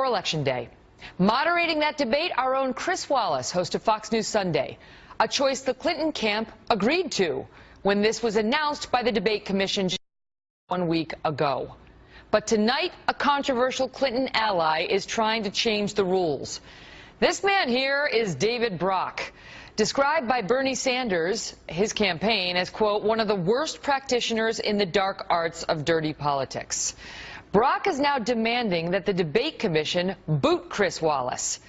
before Election Day. Moderating that debate, our own Chris Wallace, host of Fox News Sunday, a choice the Clinton camp agreed to when this was announced by the debate commission just 1 week ago. But tonight, a controversial Clinton ally is trying to change the rules. This man here is David Brock, described by Bernie Sanders, his campaign, as, quote, one of the worst practitioners in the dark arts of dirty politics. Brock is now demanding that the debate commission boot Chris Wallace,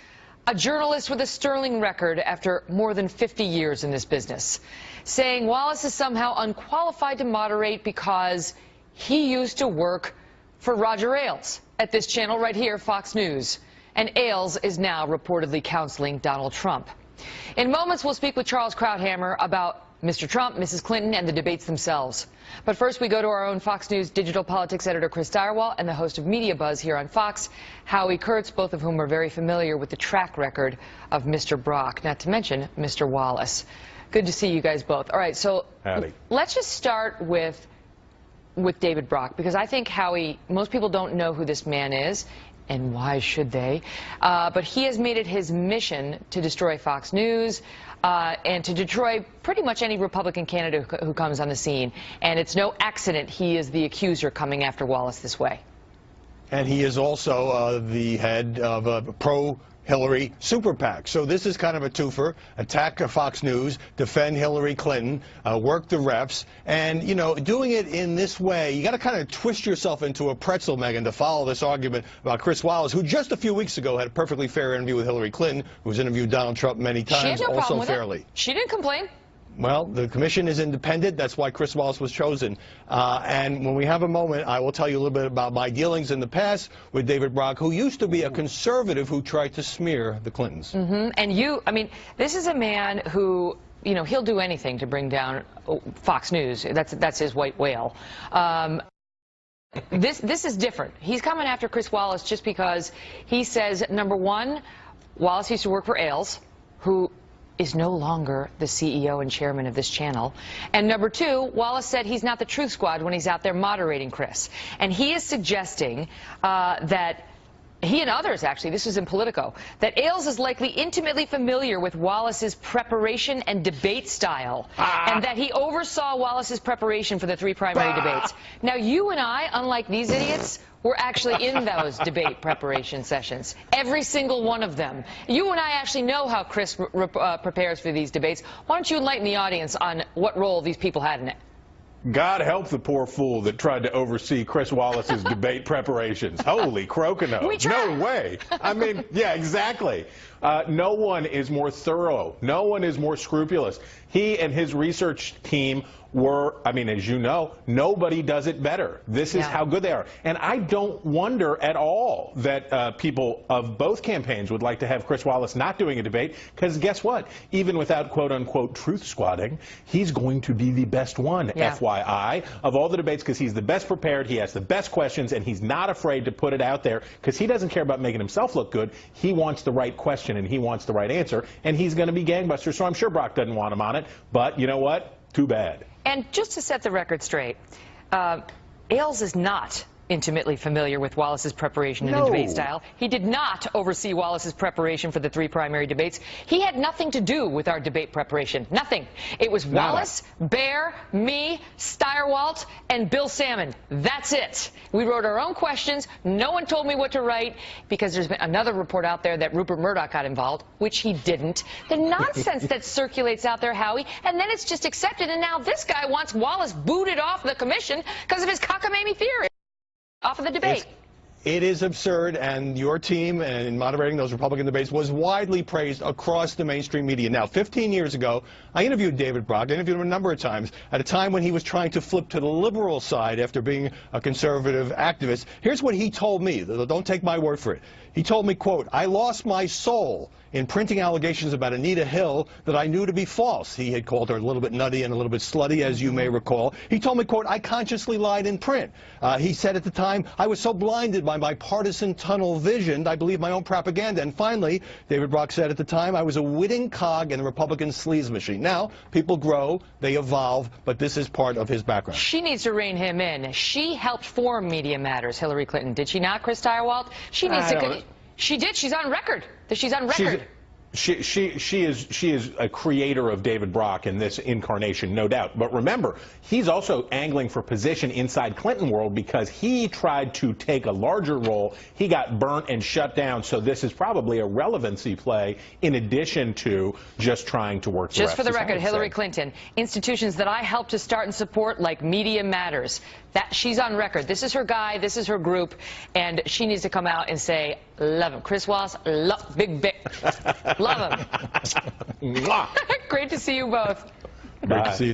a journalist with a sterling record after more than 50 years in this business, saying Wallace is somehow unqualified to moderate because he used to work for Roger Ailes at this channel right here, Fox News. And Ailes is now reportedly counseling Donald Trump. In moments, we'll speak with Charles Krauthammer about Mr. Trump, Mrs. Clinton, and the debates themselves. But first, we go to our own Fox News digital politics editor, Chris Stirewalt, and the host of Media Buzz here on Fox, Howie Kurtz, both of whom are very familiar with the track record of Mr. Brock, not to mention Mr. Wallace. Good to see you guys both. All right, so let's just start with David Brock, because I think, Howie, most people don't know who this man is, and why should they? But he has made it his mission to destroy Fox News and to destroy pretty much any Republican candidate who comes on the scene. And it's no accident he is the accuser coming after Wallace this way. And he is also the head of a pro-Hillary Super PAC. So this is kind of a twofer: attack Fox News, defend Hillary Clinton, work the refs, and, you know, doing it in this way, you got to kind of twist yourself into a pretzel, Megyn, to follow this argument about Chris Wallace, who just a few weeks ago had a perfectly fair interview with Hillary Clinton, who's interviewed Donald Trump many times, also fairly. She didn't complain. Well, the commission is independent. That's why Chris Wallace was chosen. And when we have a moment, I will tell you a little bit about my dealings in the past with David Brock, who used to be a conservative who tried to smear the Clintons. And I mean, this is a man who, you know, he'll do anything to bring down Fox News. That's his white whale. This is different. He's coming after Chris Wallace just because he says, number one, Wallace used to work for Ailes, who is no longer the CEO and chairman of this channel. And number two, Wallace said he's not the Truth Squad when he's out there moderating Chris. And he is suggesting that he and others, actually, this was in Politico, that Ailes is likely intimately familiar with Wallace's preparation and debate style, and that he oversaw Wallace's preparation for the 3 primary debates. Now, you and I, unlike these idiots, were actually in those debate preparation sessions, every single one of them. You and I actually know how Chris prepares for these debates. Why don't you enlighten the audience on what role these people had in it? God help the poor fool that tried to oversee Chris Wallace's debate preparations. Holy crokinole. No way. I mean, yeah, exactly. No one is more thorough. No one is more scrupulous. He and his research team were, I mean, as you know, nobody does it better. This is how good they are. And I don't wonder at all that people of both campaigns would like to have Chris Wallace not doing a debate, because guess what? Even without quote-unquote truth squatting, he's going to be the best one, FYI, of all the debates, because he's the best prepared, he has the best questions, and he's not afraid to put it out there, because he doesn't care about making himself look good. He wants the right question, and he wants the right answer, and he's going to be gangbuster, so I'm sure Brock doesn't want him on it, but you know what? Too bad. And just to set the record straight, Ailes is not intimately familiar with Wallace's preparation and the debate style. He did not oversee Wallace's preparation for the 3 primary debates. He had nothing to do with our debate preparation. Nothing. It was Wallace, Bear, me, Stirewalt, and Bill Salmon. That's it. We wrote our own questions. No one told me what to write, because there's been another report out there that Rupert Murdoch got involved, which he didn't. The nonsense that circulates out there, Howie, and then it's just accepted, and now this guy wants Wallace booted off the commission because of his cockamamie theory. Off of the debate. It is absurd, and your team, and in moderating those Republican debates, was widely praised across the mainstream media. Now, 15 years ago, I interviewed David Brock. I interviewed him a number of times at a time when he was trying to flip to the liberal side after being a conservative activist. Here's what he told me. Don't take my word for it. He told me, quote, "I lost my soul in printing allegations about Anita Hill that I knew to be false." He had called her a little bit nutty and a little bit slutty, as you may recall. He told me, quote, "I consciously lied in print." He said at the time, "I was so blinded by my partisan tunnel vision, I believed my own propaganda." And finally, David Brock said at the time, "I was a witting cog in the Republican sleaze machine." Now, people grow, they evolve, but this is part of his background. She needs to rein him in. She helped form Media Matters, Hillary Clinton. Did she not, Chris Stirewalt? She needs to... She did. She's on record. She's on record. She is a creator of David Brock in this incarnation, no doubt. But remember, he's also angling for position inside Clinton world because he tried to take a larger role. He got burnt and shut down. So this is probably a relevancy play in addition to just trying to work. Just for the record, Hillary Clinton, institutions that I helped to start and support, like Media Matters, that she's on record. This is her guy. This is her group, and she needs to come out and say, "Love him, Chris Wallace. Big. Love him." Great to see you both. Great to see you.